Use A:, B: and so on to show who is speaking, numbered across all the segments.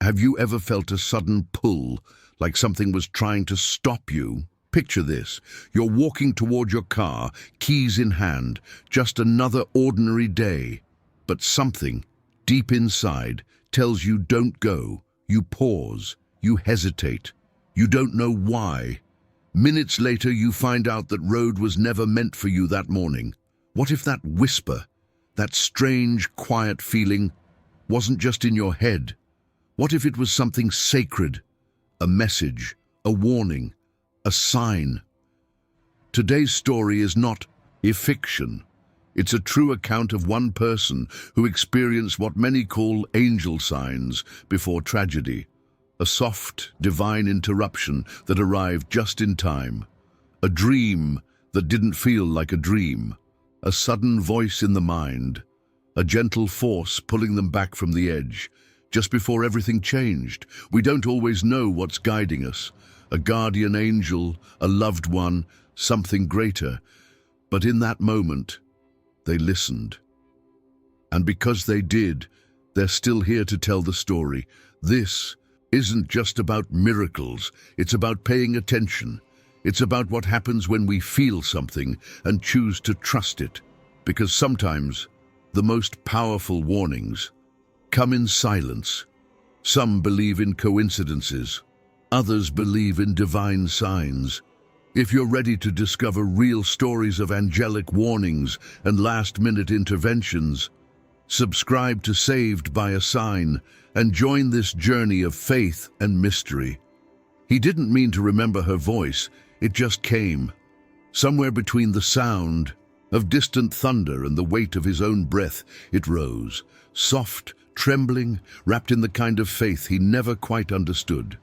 A: Have you ever felt a sudden pull, like something was trying to stop you? Picture this. You're walking toward your car, keys in hand, just another ordinary day. But something, deep inside, tells you don't go. You pause. You hesitate. You don't know why. Minutes later, you find out that road was never meant for you that morning. What if that whisper, that strange, quiet feeling, wasn't just in your head? What if it was something sacred? A message, a warning, a sign. Today's story is not a fiction. It's a true account of one person who experienced what many call angel signs before tragedy. A soft, divine interruption that arrived just in time. A dream that didn't feel like a dream. A sudden voice in the mind. A gentle force pulling them back from the edge. Just before everything changed. We don't always know what's guiding us. A guardian angel, a loved one, something greater. But in that moment, they listened. And because they did, they're still here to tell the story. This isn't just about miracles. It's about paying attention. It's about what happens when we feel something and choose to trust it. Because sometimes the most powerful warnings come in silence. Some believe in coincidences. Others believe in divine signs. If you're ready to discover real stories of angelic warnings and last-minute interventions, subscribe to Saved by a Sign and join this journey of faith and mystery. He didn't mean to remember her voice, it just came. Somewhere between the sound of distant thunder and the weight of his own breath, it rose, soft, trembling, wrapped in the kind of faith he never quite understood.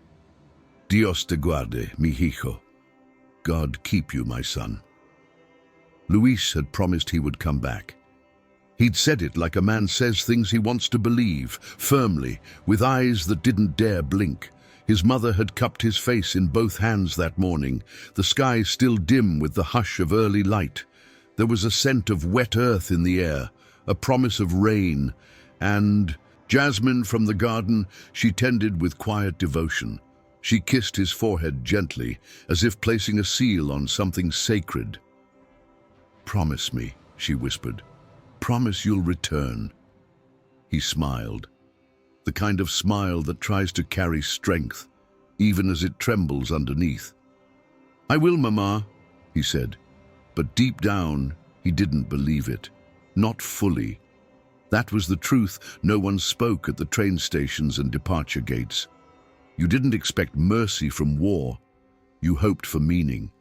A: Dios te guarde, mi hijo. God keep you, my son. Luis had promised he would come back. He'd said it like a man says things he wants to believe, firmly, with eyes that didn't dare blink. His mother had cupped his face in both hands that morning, the sky still dim with the hush of early light. There was a scent of wet earth in the air, a promise of rain, and jasmine from the garden she tended with quiet devotion. She kissed his forehead gently, as if placing a seal on something sacred. "Promise me," she whispered. "Promise you'll return." He smiled, the kind of smile that tries to carry strength, even as it trembles underneath. "I will, Mama," he said, but deep down he didn't believe it. Not fully. That was the truth no one spoke at the train stations and departure gates. You didn't expect mercy from war. You hoped for meaning.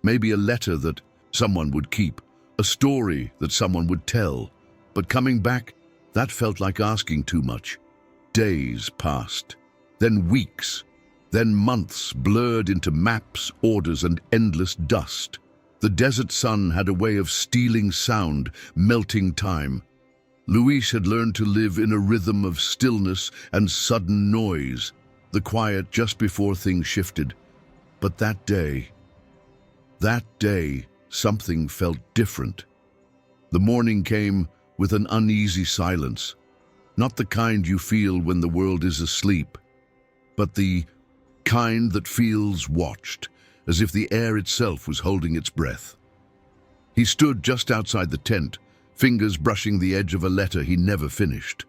A: Maybe a letter that someone would keep, a story that someone would tell. But coming back, that felt like asking too much. Days passed, then weeks, then months blurred into maps, orders, and endless dust. The desert sun had a way of stealing sound, melting time. Luis had learned to live in a rhythm of stillness and sudden noise, the quiet just before things shifted. But that day, something felt different. The morning came with an uneasy silence, not the kind you feel when the world is asleep, but the kind that feels watched, as if the air itself was holding its breath. He stood just outside the tent, fingers brushing the edge of a letter he never finished.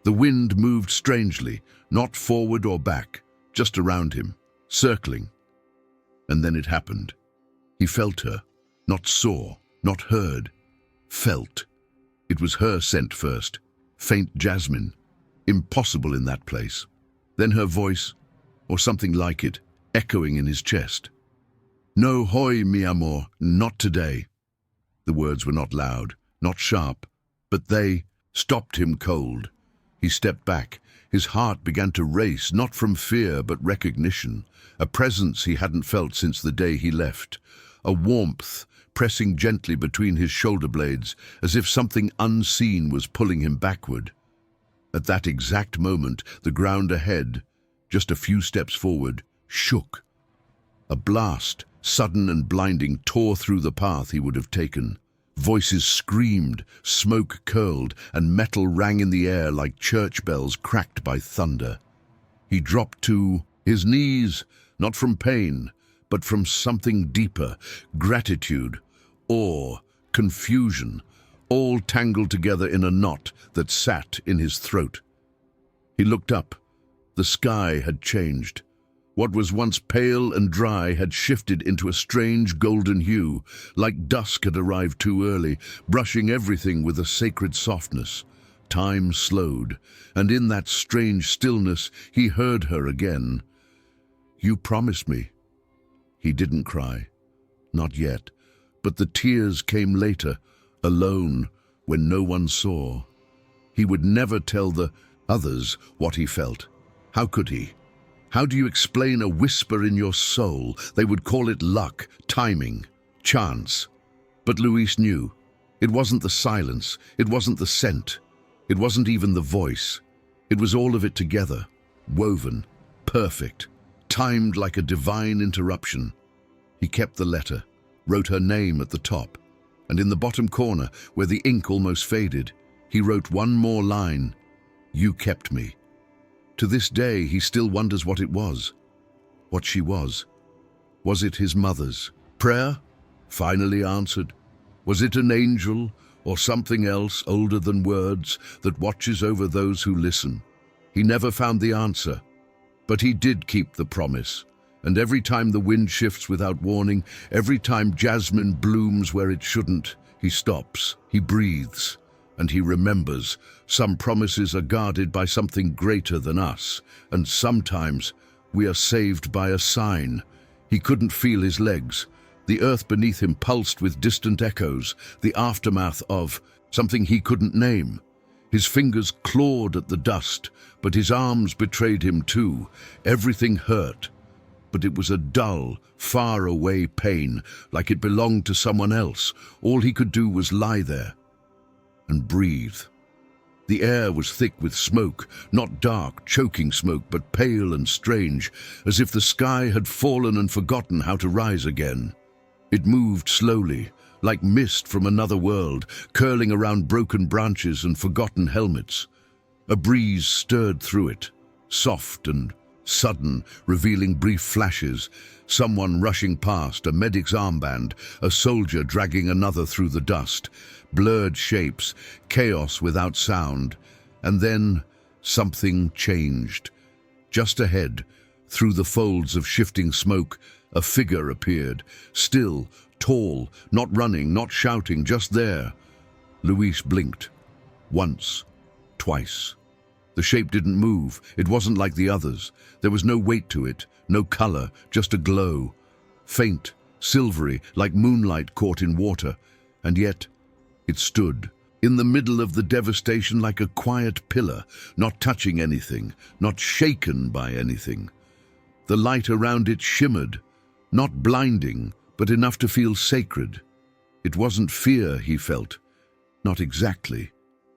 A: The wind moved strangely, not forward or back, just around him, circling. And then it happened. He felt her, not saw, not heard, felt. It was her scent first, faint jasmine, impossible in that place. Then her voice, or something like it, echoing in his chest. "No hoy, mi amor, not today." The words were not loud, not sharp, but they stopped him cold. He stepped back. His heart began to race, not from fear but recognition, a presence he hadn't felt since the day he left, a warmth pressing gently between his shoulder blades, as if something unseen was pulling him backward. At that exact moment, the ground ahead, just a few steps forward, shook. A blast, sudden and blinding, tore through the path he would have taken. Voices screamed, smoke curled, and metal rang in the air like church bells cracked by thunder. He dropped to his knees, not from pain, but from something deeper, gratitude, awe, confusion, all tangled together in a knot that sat in his throat. He looked up. The sky had changed. What was once pale and dry had shifted into a strange golden hue, like dusk had arrived too early, brushing everything with a sacred softness. Time slowed, and in that strange stillness he heard her again. "You promised me." He didn't cry. Not yet. But the tears came later, alone, when no one saw. He would never tell the others what he felt. How could he? How do you explain a whisper in your soul? They would call it luck, timing, chance. But Luis knew. It wasn't the silence. It wasn't the scent. It wasn't even the voice. It was all of it together, woven, perfect, timed like a divine interruption. He kept the letter, wrote her name at the top, and in the bottom corner, where the ink almost faded, he wrote one more line: "You kept me." To this day, he still wonders what it was, what she was. Was it his mother's prayer, finally answered? Was it an angel or something else older than words that watches over those who listen? He never found the answer, but he did keep the promise. And every time the wind shifts without warning, every time jasmine blooms where it shouldn't, he stops, he breathes, and he remembers. Some promises are guarded by something greater than us, and sometimes we are saved by a sign. He couldn't feel his legs. The earth beneath him pulsed with distant echoes, the aftermath of something he couldn't name. His fingers clawed at the dust, but his arms betrayed him too. Everything hurt, but it was a dull, far-away pain, like it belonged to someone else. All he could do was lie there and breathe. The air was thick with smoke, not dark, choking smoke, but pale and strange, as if the sky had fallen and forgotten how to rise again. It moved slowly, like mist from another world, curling around broken branches and forgotten helmets. A breeze stirred through it, soft and sudden, revealing brief flashes, someone rushing past, a medic's armband, a soldier dragging another through the dust, blurred shapes, chaos without sound. And then something changed. Just ahead, through the folds of shifting smoke, a figure appeared, still, tall, not running, not shouting, just there. Luis blinked. Once, twice. The shape didn't move. It wasn't like the others. There was no weight to it, no color, just a glow. Faint, silvery, like moonlight caught in water. And yet, it stood, in the middle of the devastation like a quiet pillar, not touching anything, not shaken by anything. The light around it shimmered, not blinding, but enough to feel sacred. It wasn't fear he felt. Not exactly.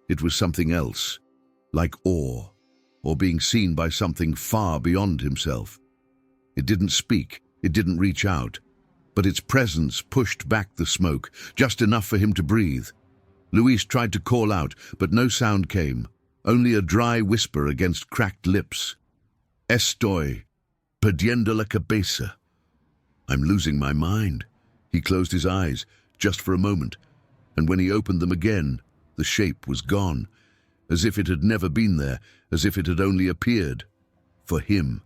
A: It was something else. Like awe, or being seen by something far beyond himself. It didn't speak, it didn't reach out, but its presence pushed back the smoke, just enough for him to breathe. Luis tried to call out, but no sound came, only a dry whisper against cracked lips. "Estoy perdiendo la cabeza." "I'm losing my mind." He closed his eyes, just for a moment, and when he opened them again, the shape was gone. As if it had never been there, as if it had only appeared. For him.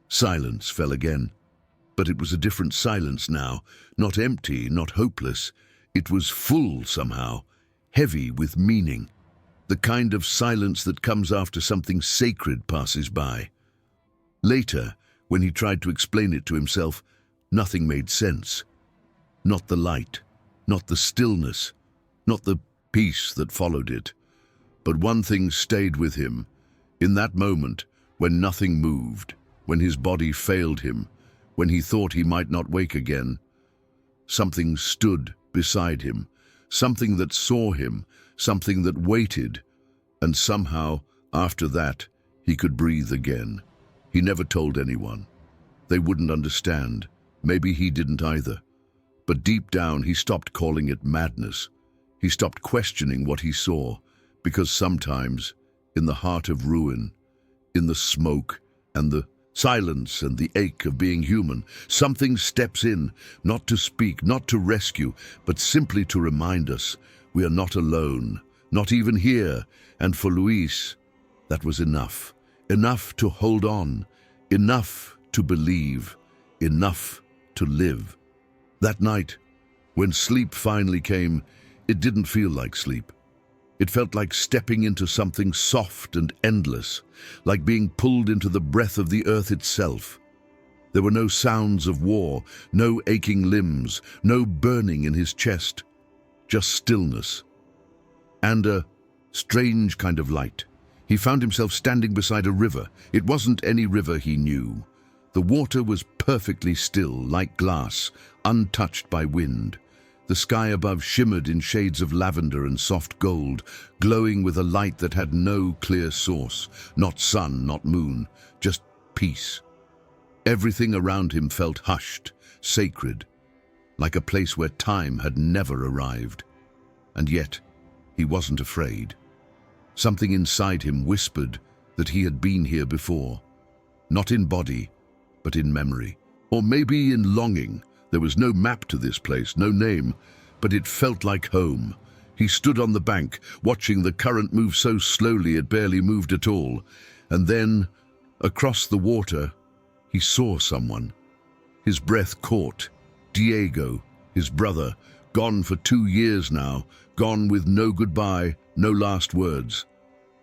A: Silence fell again. But it was a different silence now, not empty, not hopeless. It was full somehow, heavy with meaning. The kind of silence that comes after something sacred passes by. Later, when he tried to explain it to himself, nothing made sense. Not the light, not the stillness, not the peace that followed it. But one thing stayed with him. In that moment, when nothing moved, when his body failed him, when he thought he might not wake again, something stood beside him, something that saw him, something that waited, and somehow, after that, he could breathe again. He never told anyone. They wouldn't understand. Maybe he didn't either. But deep down, he stopped calling it madness. He stopped questioning what he saw. Because sometimes, in the heart of ruin, in the smoke, and the silence and the ache of being human. Something steps in, not to speak, not to rescue, but simply to remind us we are not alone, not even here. And for Luis, that was enough. Enough to hold on, enough to believe, enough to live. That night, when sleep finally came, it didn't feel like sleep. It felt like stepping into something soft and endless, like being pulled into the breath of the earth itself. There were no sounds of war, no aching limbs, no burning in his chest, just stillness. And a strange kind of light. He found himself standing beside a river. It wasn't any river he knew. The water was perfectly still, like glass, untouched by wind. The sky above shimmered in shades of lavender and soft gold, glowing with a light that had no clear source. Not sun, not moon, just peace. Everything around him felt hushed, sacred, like a place where time had never arrived. And yet, he wasn't afraid. Something inside him whispered that he had been here before. Not in body, but in memory. Or maybe in longing. There was no map to this place, no name, but it felt like home. He stood on the bank, watching the current move so slowly it barely moved at all. And then, across the water, he saw someone. His breath caught. Diego, his brother, gone for 2 years now, gone with no goodbye, no last words.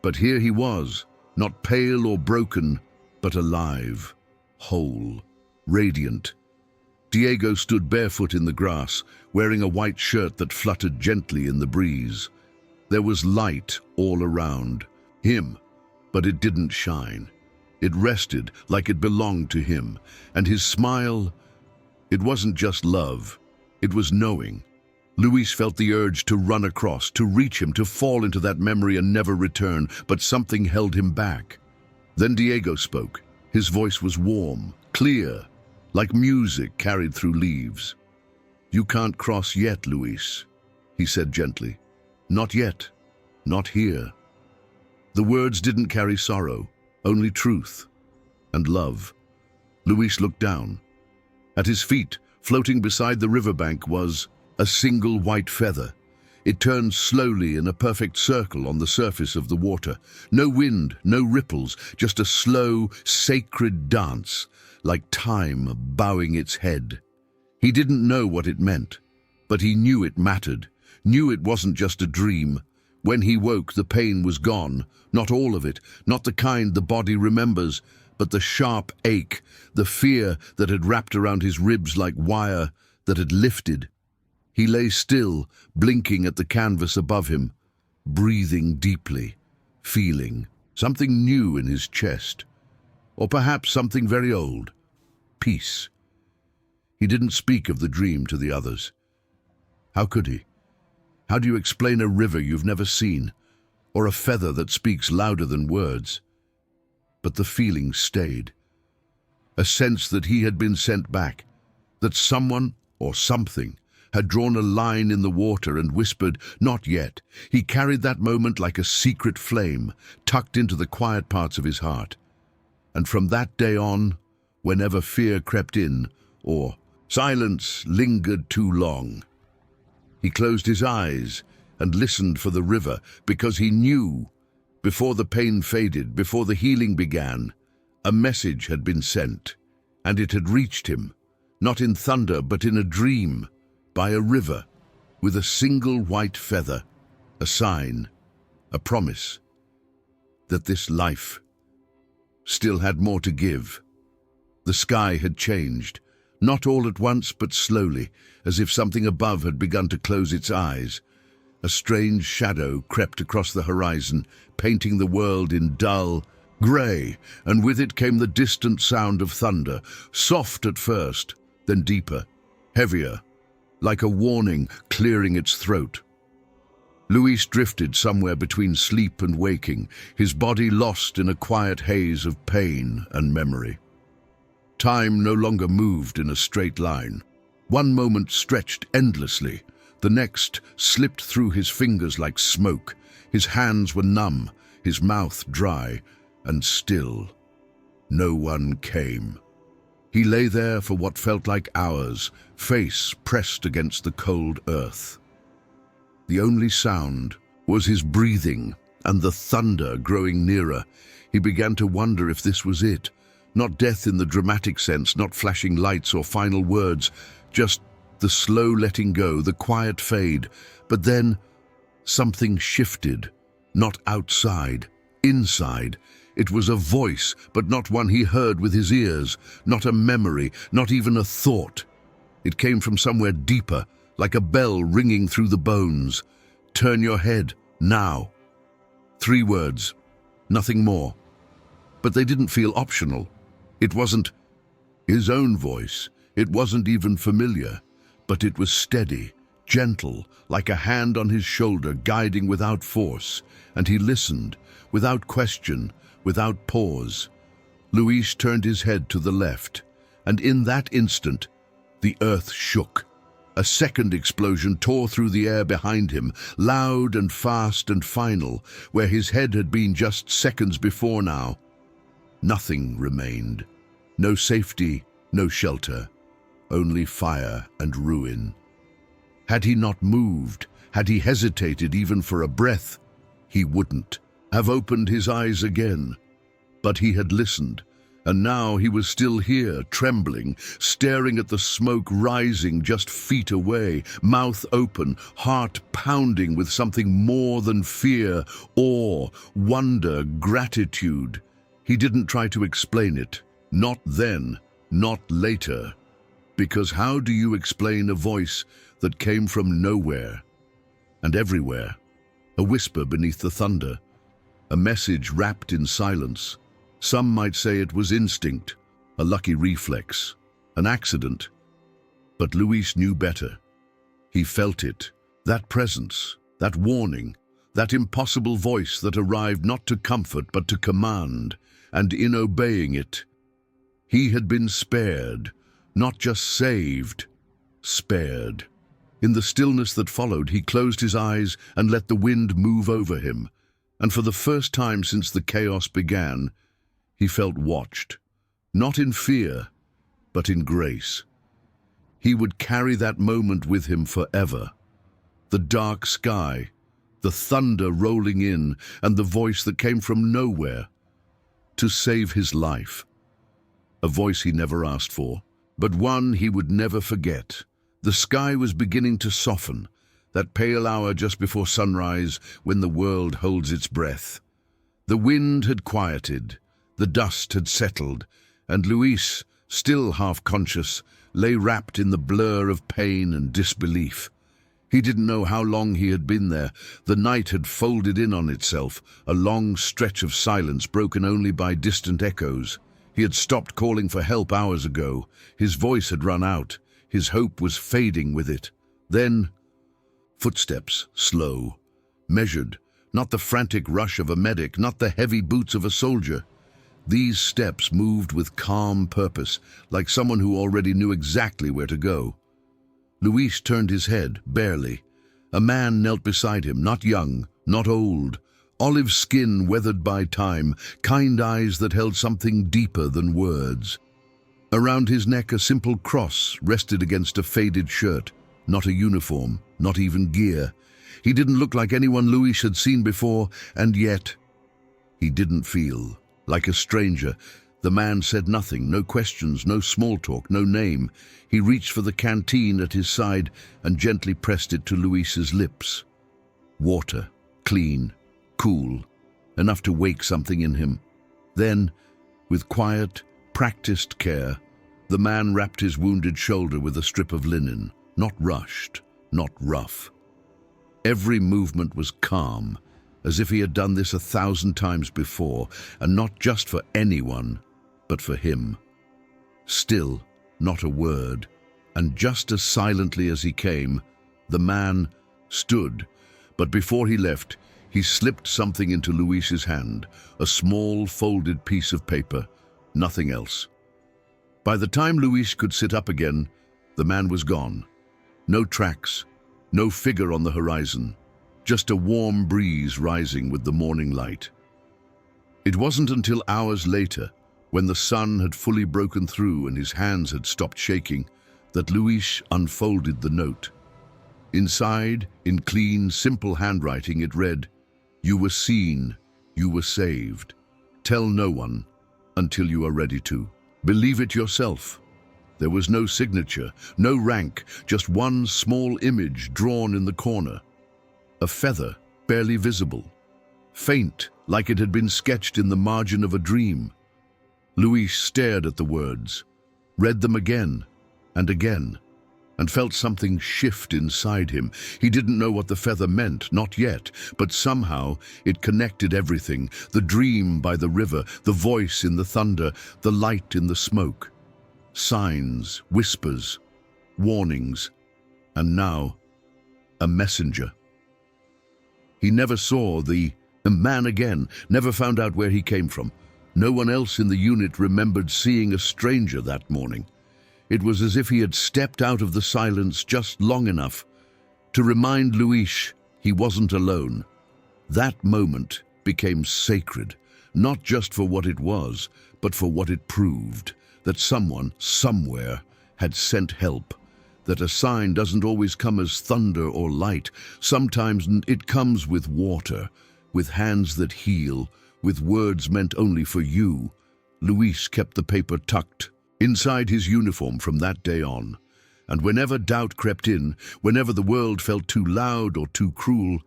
A: But here he was, not pale or broken, but alive, whole, radiant. Diego stood barefoot in the grass, wearing a white shirt that fluttered gently in the breeze. There was light all around him, but it didn't shine. It rested like it belonged to him, and his smile, it wasn't just love, it was knowing. Luis felt the urge to run across, to reach him, to fall into that memory and never return, but something held him back. Then Diego spoke. His voice was warm, clear, like music carried through leaves. "You can't cross yet, Luis," he said gently. "Not yet. Not here." The words didn't carry sorrow, only truth and love. Luis looked down. At his feet, floating beside the riverbank, was a single white feather. It turned slowly in a perfect circle on the surface of the water. No wind, no ripples, just a slow, sacred dance, like time bowing its head. He didn't know what it meant, but he knew it mattered, knew it wasn't just a dream. When he woke, the pain was gone, not all of it, not the kind the body remembers, but the sharp ache, the fear that had wrapped around his ribs like wire, that had lifted. He lay still, blinking at the canvas above him, breathing deeply, feeling something new in his chest, or perhaps something very old, peace. He didn't speak of the dream to the others. How could he? How do you explain a river you've never seen, or a feather that speaks louder than words? But the feeling stayed. A sense that he had been sent back, that someone or something had drawn a line in the water and whispered, "Not yet." He carried that moment like a secret flame, tucked into the quiet parts of his heart. And from that day on, whenever fear crept in, or silence lingered too long, he closed his eyes and listened for the river, because he knew, before the pain faded, before the healing began, a message had been sent, and it had reached him, not in thunder but in a dream, by a river, with a single white feather, a sign, a promise, that this life still had more to give. The sky had changed, not all at once but slowly, as if something above had begun to close its eyes. A strange shadow crept across the horizon, painting the world in dull grey, and with it came the distant sound of thunder, soft at first, then deeper, heavier, like a warning clearing its throat. Luis drifted somewhere between sleep and waking, his body lost in a quiet haze of pain and memory. Time no longer moved in a straight line. One moment stretched endlessly, the next slipped through his fingers like smoke. His hands were numb, his mouth dry and still. No one came. He lay there for what felt like hours, face pressed against the cold earth. The only sound was his breathing and the thunder growing nearer. He began to wonder if this was it. Not death in the dramatic sense, not flashing lights or final words, just the slow letting go, the quiet fade. But then something shifted, not outside, inside. It was a voice, but not one he heard with his ears, not a memory, not even a thought. It came from somewhere deeper, like a bell ringing through the bones. Turn your head, now. 3 words, nothing more. But they didn't feel optional. It wasn't his own voice. It wasn't even familiar, but it was steady, gentle, like a hand on his shoulder, guiding without force. And he listened, without question, without pause. Luis turned his head to the left, and in that instant, the earth shook. A second explosion tore through the air behind him, loud and fast and final, where his head had been just seconds before now. Nothing remained. No safety, no shelter, only fire and ruin. Had he not moved, had he hesitated even for a breath, he wouldn't have opened his eyes again. But he had listened, and now he was still here, trembling, staring at the smoke rising just feet away, mouth open, heart pounding with something more than fear, awe, wonder, gratitude. He didn't try to explain it. Not then, not later. Because how do you explain a voice that came from nowhere and everywhere? A whisper beneath the thunder, a message wrapped in silence. Some might say it was instinct, a lucky reflex, an accident. But Luis knew better. He felt it, that presence, that warning, that impossible voice that arrived not to comfort but to command, and in obeying it, he had been spared, not just saved, spared. In the stillness that followed, he closed his eyes and let the wind move over him. And for the first time since the chaos began, he felt watched, not in fear, but in grace. He would carry that moment with him forever. The dark sky, the thunder rolling in, and the voice that came from nowhere to save his life. A voice he never asked for, but one he would never forget. The sky was beginning to soften, that pale hour just before sunrise when the world holds its breath. The wind had quieted, the dust had settled, and Luis, still half-conscious, lay wrapped in the blur of pain and disbelief. He didn't know how long he had been there. The night had folded in on itself, a long stretch of silence broken only by distant echoes. He had stopped calling for help hours ago. His voice had run out. His hope was fading with it. Then, footsteps, slow, measured, not the frantic rush of a medic, not the heavy boots of a soldier. These steps moved with calm purpose, like someone who already knew exactly where to go. Luis turned his head, barely. A man knelt beside him, not young, not old, olive skin weathered by time, kind eyes that held something deeper than words. Around his neck a simple cross rested against a faded shirt, not a uniform, not even gear. He didn't look like anyone Luis had seen before, and yet he didn't feel like a stranger. The man said nothing, no questions, no small talk, no name. He reached for the canteen at his side and gently pressed it to Luis's lips. Water, clean, cool, enough to wake something in him. Then, with quiet, practiced care, the man wrapped his wounded shoulder with a strip of linen, not rushed, not rough. Every movement was calm, as if he had done this 1,000 times before, and not just for anyone, but for him. Still, not a word, and just as silently as he came, the man stood, but before he left, he slipped something into Luis's hand, a small folded piece of paper, nothing else. By the time Luis could sit up again, the man was gone. No tracks, no figure on the horizon, just a warm breeze rising with the morning light. It wasn't until hours later, when the sun had fully broken through and his hands had stopped shaking, that Luis unfolded the note. Inside, in clean, simple handwriting, it read, "You were seen, you were saved. Tell no one until you are ready to. Believe it yourself." There was no signature, no rank, just one small image drawn in the corner. A feather, barely visible. Faint, like it had been sketched in the margin of a dream. Luis stared at the words, read them again, and felt something shift inside him. He didn't know what the feather meant, not yet, but somehow it connected everything. The dream by the river, the voice in the thunder, the light in the smoke. Signs, whispers, warnings, and now a messenger. He never saw the man again, never found out where he came from. No one else in the unit remembered seeing a stranger that morning. It was as if he had stepped out of the silence just long enough to remind Luis he wasn't alone. That moment became sacred, not just for what it was, but for what it proved, that someone, somewhere, had sent help, that a sign doesn't always come as thunder or light. Sometimes it comes with water, with hands that heal, with words meant only for you. Luis kept the paper tucked inside his uniform from that day on, and whenever doubt crept in, whenever the world felt too loud or too cruel,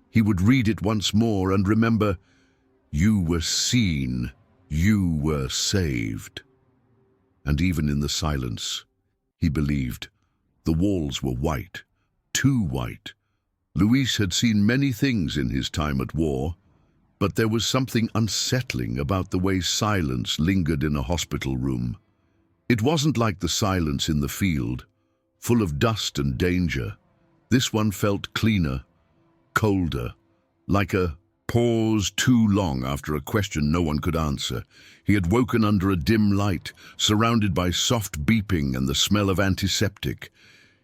A: he would read it once more and remember, you were seen, you were saved. And even in the silence, he believed. The walls were white, too white. Luis had seen many things in his time at war, but there was something unsettling about the way silence lingered in a hospital room. It wasn't like the silence in the field, full of dust and danger. This one felt cleaner, colder, like a pause too long after a question no one could answer. He had woken under a dim light, surrounded by soft beeping and the smell of antiseptic.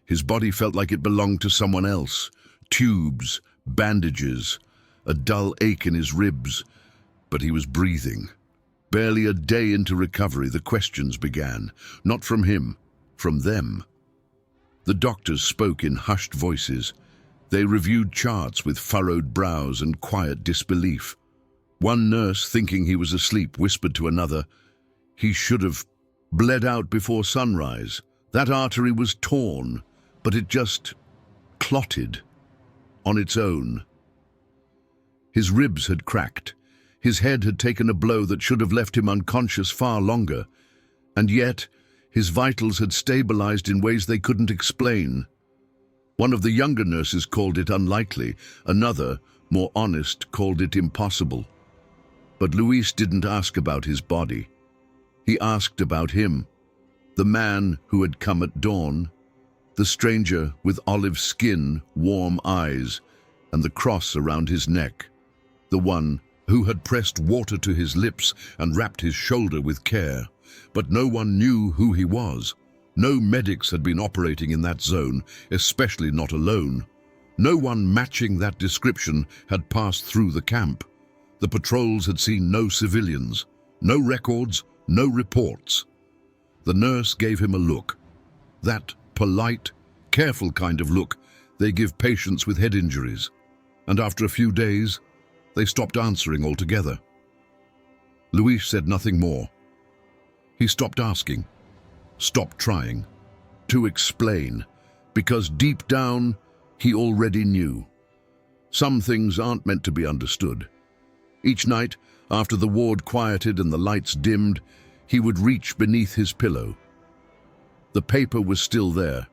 A: His body felt like it belonged to someone else. Tubes, bandages, a dull ache in his ribs, but he was breathing. Barely a day into recovery, the questions began, not from him, from them. The doctors spoke in hushed voices. They reviewed charts with furrowed brows and quiet disbelief. One nurse, thinking he was asleep, whispered to another, "He should have bled out before sunrise. That artery was torn, but it just clotted on its own." His ribs had cracked. His head had taken a blow that should have left him unconscious far longer, and yet his vitals had stabilized in ways they couldn't explain. One of the younger nurses called it unlikely, another, more honest, called it impossible. But Luis didn't ask about his body. He asked about him, the man who had come at dawn, the stranger with olive skin, warm eyes, and the cross around his neck, the one who had pressed water to his lips and wrapped his shoulder with care. But no one knew who he was. No medics had been operating in that zone, especially not alone. No one matching that description had passed through the camp. The patrols had seen no civilians, no records, no reports. The nurse gave him a look. That polite, careful kind of look they give patients with head injuries. And after a few days, they stopped answering altogether. Luis said nothing more. He stopped asking, stopped trying to explain, because deep down, he already knew. Some things aren't meant to be understood. Each night, after the ward quieted and the lights dimmed, he would reach beneath his pillow. The paper was still there,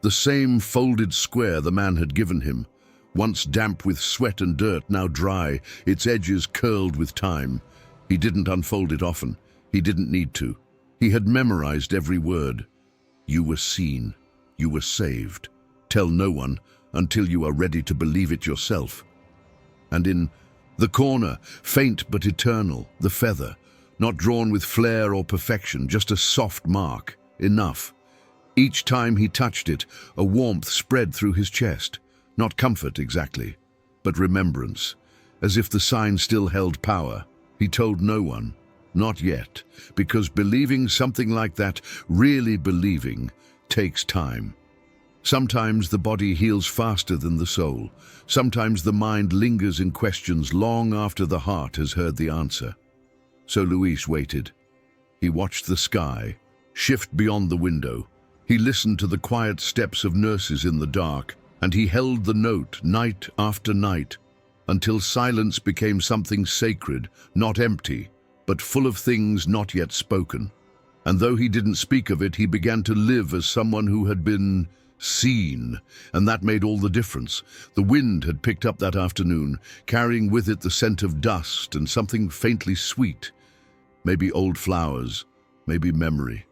A: the same folded square the man had given him, once damp with sweat and dirt, now dry, its edges curled with time. He didn't unfold it often. He didn't need to. He had memorized every word. You were seen. You were saved. Tell no one until you are ready to believe it yourself. And in the corner, faint but eternal, the feather, not drawn with flair or perfection, just a soft mark, enough. Each time he touched it, a warmth spread through his chest. Not comfort exactly, but remembrance, as if the sign still held power. He told no one, Not yet, because believing something like that, really believing, takes time. Sometimes the body heals faster than the soul. Sometimes the mind lingers in questions long after the heart has heard the answer. So Luis waited. He watched the sky shift beyond the window. He listened to the quiet steps of nurses in the dark, and he held the note night after night, until silence became something sacred, not empty, but full of things not yet spoken. And though he didn't speak of it, he began to live as someone who had been seen, and that made all the difference. The wind had picked up that afternoon, carrying with it the scent of dust and something faintly sweet. Maybe old flowers, maybe memory.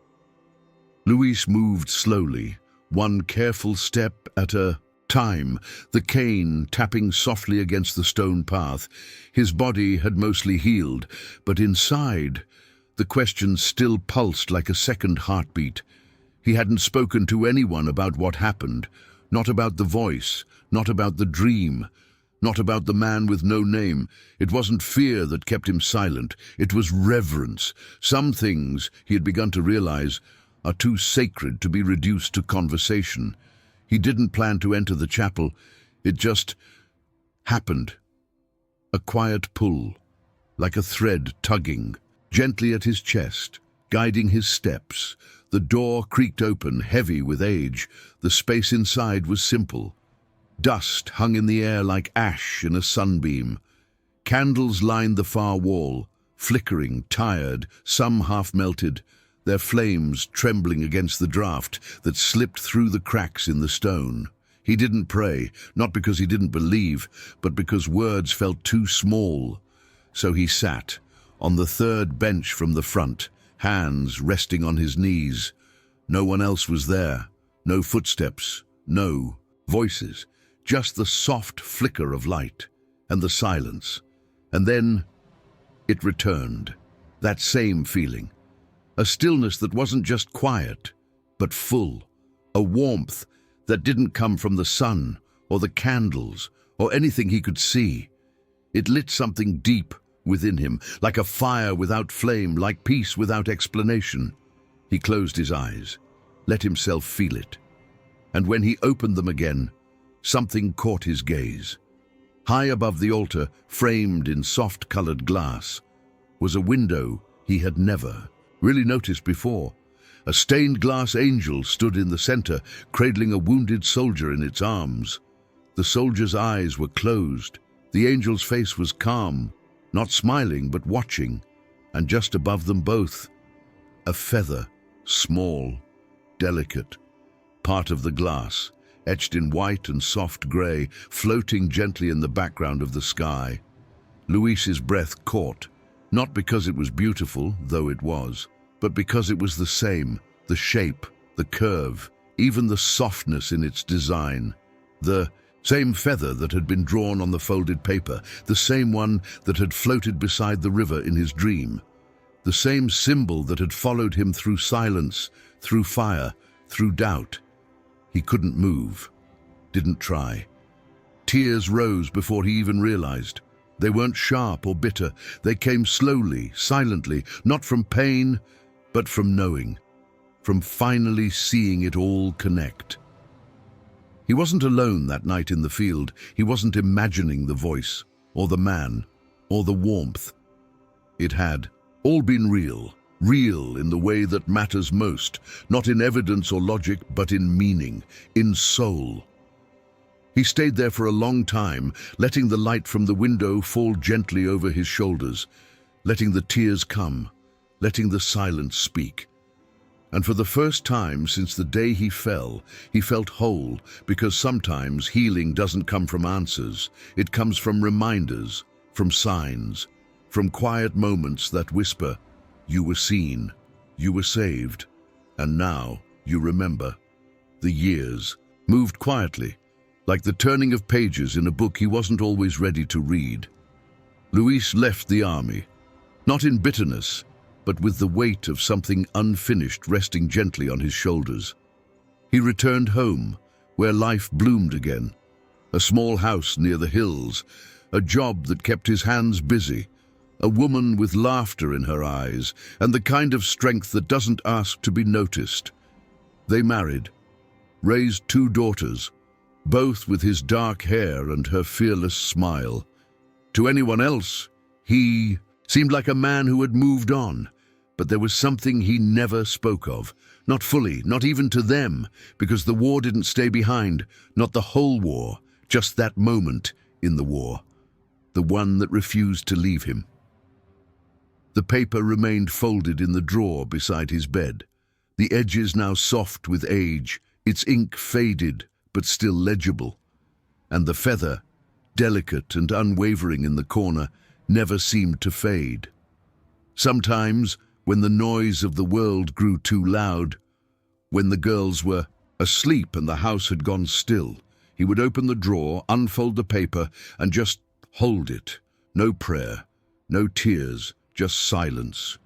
A: Luis moved slowly, one careful step at a time, the cane tapping softly against the stone path. His body had mostly healed, but inside, the questions still pulsed like a second heartbeat. He hadn't spoken to anyone about what happened, not about the voice, not about the dream, not about the man with no name. It wasn't fear that kept him silent, it was reverence. Some things, he had begun to realize, are too sacred to be reduced to conversation. He didn't plan to enter the chapel, it just happened. A quiet pull, like a thread tugging, gently at his chest, guiding his steps. The door creaked open, heavy with age. The space inside was simple. Dust hung in the air like ash in a sunbeam. Candles lined the far wall, flickering, tired, some half-melted, their flames trembling against the draught that slipped through the cracks in the stone. He didn't pray, not because he didn't believe, but because words felt too small. So he sat, on the third bench from the front, hands resting on his knees. No one else was there, no footsteps, no voices, just the soft flicker of light and the silence. And then it returned, that same feeling. A stillness that wasn't just quiet, but full. A warmth that didn't come from the sun or the candles or anything he could see. It lit something deep within him, like a fire without flame, like peace without explanation. He closed his eyes, let himself feel it. And when he opened them again, something caught his gaze. High above the altar, framed in soft-colored glass, was a window he had never really noticed before. A stained glass angel stood in the center, cradling a wounded soldier in its arms. The soldier's eyes were closed. The angel's face was calm, not smiling but watching, and just above them both, a feather, small, delicate, part of the glass, etched in white and soft gray, floating gently in the background of the sky. Luis's breath caught, not because it was beautiful, though it was, but because it was the same, the shape, the curve, even the softness in its design. The same feather that had been drawn on the folded paper, the same one that had floated beside the river in his dream, the same symbol that had followed him through silence, through fire, through doubt. He couldn't move, didn't try. Tears rose before he even realized. They weren't sharp or bitter. They came slowly, silently, not from pain, but from knowing, from finally seeing it all connect. He wasn't alone that night in the field. He wasn't imagining the voice, or the man, or the warmth. It had all been real, real in the way that matters most, not in evidence or logic, but in meaning, in soul. He stayed there for a long time, letting the light from the window fall gently over his shoulders, letting the tears come, letting the silence speak. And for the first time since the day he fell, he felt whole, because sometimes healing doesn't come from answers. It comes from reminders, from signs, from quiet moments that whisper, "You were seen, you were saved, and now you remember." The years moved quietly, like the turning of pages in a book he wasn't always ready to read. Luis left the army, not in bitterness, but with the weight of something unfinished resting gently on his shoulders. He returned home, where life bloomed again. A small house near the hills, a job that kept his hands busy, a woman with laughter in her eyes and the kind of strength that doesn't ask to be noticed. They married, raised 2 daughters, both with his dark hair and her fearless smile. To anyone else, he seemed like a man who had moved on, but there was something he never spoke of. Not fully, not even to them, because the war didn't stay behind, not the whole war, just that moment in the war, the one that refused to leave him. The paper remained folded in the drawer beside his bed, the edges now soft with age, its ink faded but still legible, and the feather, delicate and unwavering in the corner, never seemed to fade. Sometimes, when the noise of the world grew too loud, when the girls were asleep and the house had gone still, he would open the drawer, unfold the paper, and just hold it. No prayer, no tears, just silence.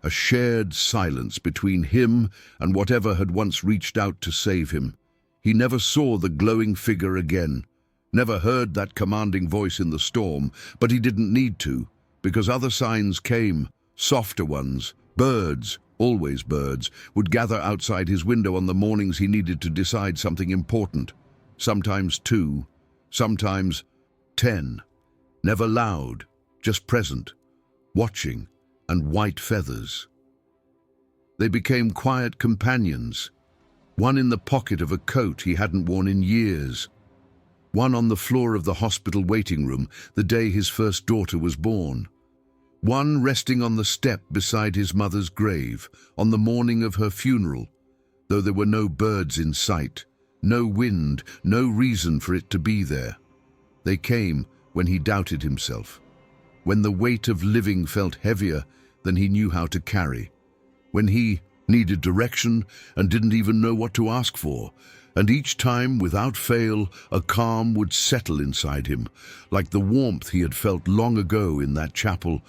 A: A shared silence between him and whatever had once reached out to save him. He never saw the glowing figure again, never heard that commanding voice in the storm, but he didn't need to, because other signs came, softer ones. Birds, always birds, would gather outside his window on the mornings he needed to decide something important. Sometimes 2, sometimes 10. Never loud, just present, watching, and white feathers. They became quiet companions, one in the pocket of a coat he hadn't worn in years, one on the floor of the hospital waiting room the day his first daughter was born, one resting on the step beside his mother's grave on the morning of her funeral, though there were no birds in sight, no wind, no reason for it to be there. They came when he doubted himself, when the weight of living felt heavier than he knew how to carry, when he needed direction and didn't even know what to ask for, and each time, without fail, a calm would settle inside him, like the warmth he had felt long ago in that chapel,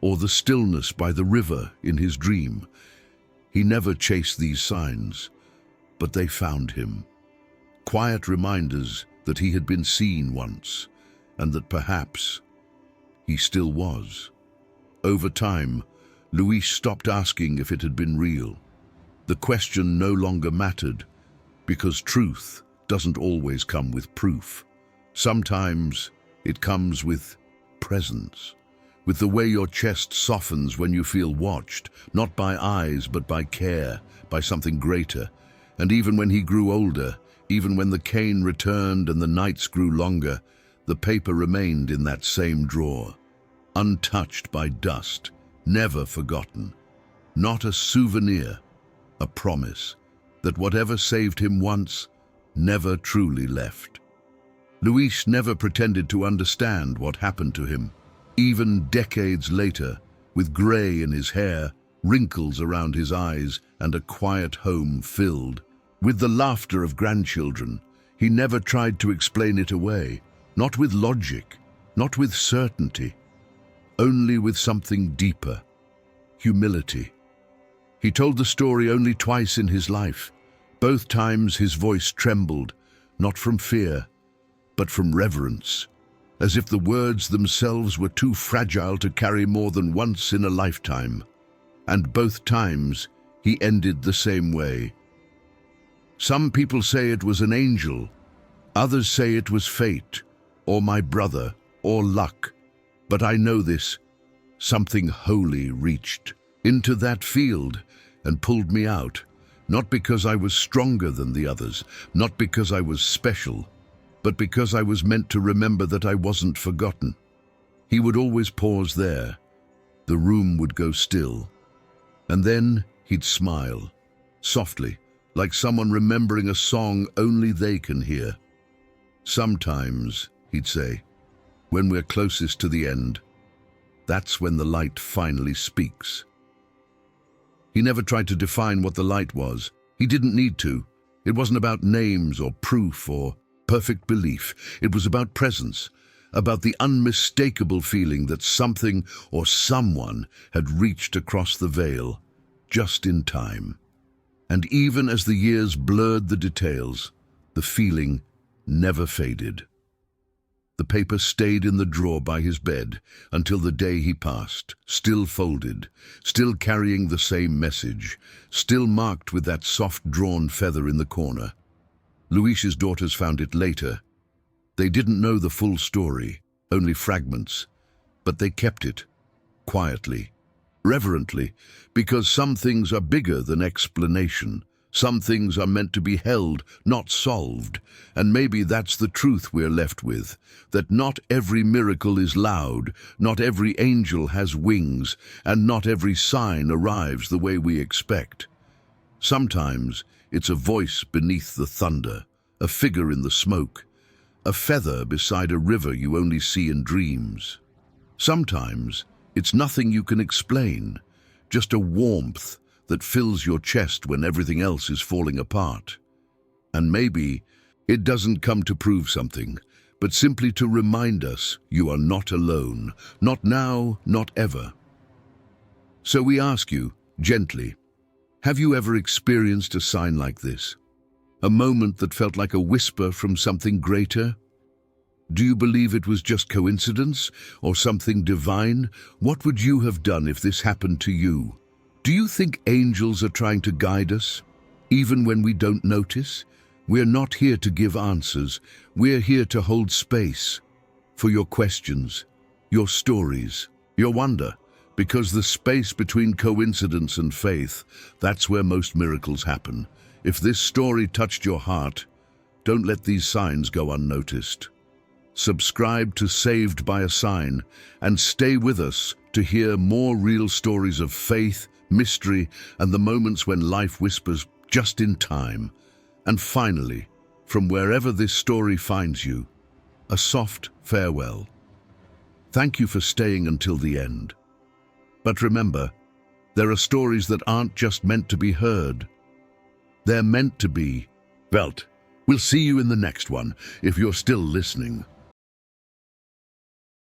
A: or the stillness by the river in his dream. He never chased these signs, but they found him. Quiet reminders that he had been seen once, and that perhaps he still was. Over time, Luis stopped asking if it had been real. The question no longer mattered, because truth doesn't always come with proof. Sometimes it comes with presence, with the way your chest softens when you feel watched, not by eyes but by care, by something greater. And even when he grew older, even when the cane returned and the nights grew longer, the paper remained in that same drawer, untouched by dust, never forgotten. Not a souvenir, a promise that whatever saved him once never truly left. Luis never pretended to understand what happened to him. Even decades later, with grey in his hair, wrinkles around his eyes, and a quiet home filled with the laughter of grandchildren, he never tried to explain it away, not with logic, not with certainty, only with something deeper: humility. He told the story only twice in his life. Both times his voice trembled, not from fear, but from reverence, as if the words themselves were too fragile to carry more than once in a lifetime. And both times he ended the same way. Some people say it was an angel, others say it was fate, or my brother, or luck. But I know this: something holy reached into that field and pulled me out, not because I was stronger than the others, not because I was special, but because I was meant to remember that I wasn't forgotten. He would always pause there. The room would go still. And then he'd smile, softly, like someone remembering a song only they can hear. Sometimes, he'd say, when we're closest to the end, that's when the light finally speaks. He never tried to define what the light was. He didn't need to. It wasn't about names or proof or perfect belief. It was about presence, about the unmistakable feeling that something or someone had reached across the veil, just in time. And even as the years blurred the details, the feeling never faded. The paper stayed in the drawer by his bed until the day he passed, still folded, still carrying the same message, still marked with that soft drawn feather in the corner. Luis's daughters found it later. They didn't know the full story, only fragments, but they kept it, quietly, reverently, because some things are bigger than explanation. Some things are meant to be held, not solved, and maybe that's the truth we're left with, that not every miracle is loud, not every angel has wings, and not every sign arrives the way we expect. Sometimes it's a voice beneath the thunder, a figure in the smoke, a feather beside a river you only see in dreams. Sometimes it's nothing you can explain, just a warmth that fills your chest when everything else is falling apart. And maybe it doesn't come to prove something, but simply to remind us you are not alone, not now, not ever. So we ask you, gently, have you ever experienced a sign like this? A moment that felt like a whisper from something greater? Do you believe it was just coincidence or something divine? What would you have done if this happened to you? Do you think angels are trying to guide us, even when we don't notice? We're not here to give answers. We're here to hold space for your questions, your stories, your wonder, because the space between coincidence and faith, that's where most miracles happen. If this story touched your heart, don't let these signs go unnoticed. Subscribe to Saved by a Sign and stay with us to hear more real stories of faith, mystery, and the moments when life whispers just in time. And finally, from wherever this story finds you, a soft farewell. Thank you for staying until the end. But remember, there are stories that aren't just meant to be heard. They're meant to be felt. We'll see you in the next one, if you're still listening.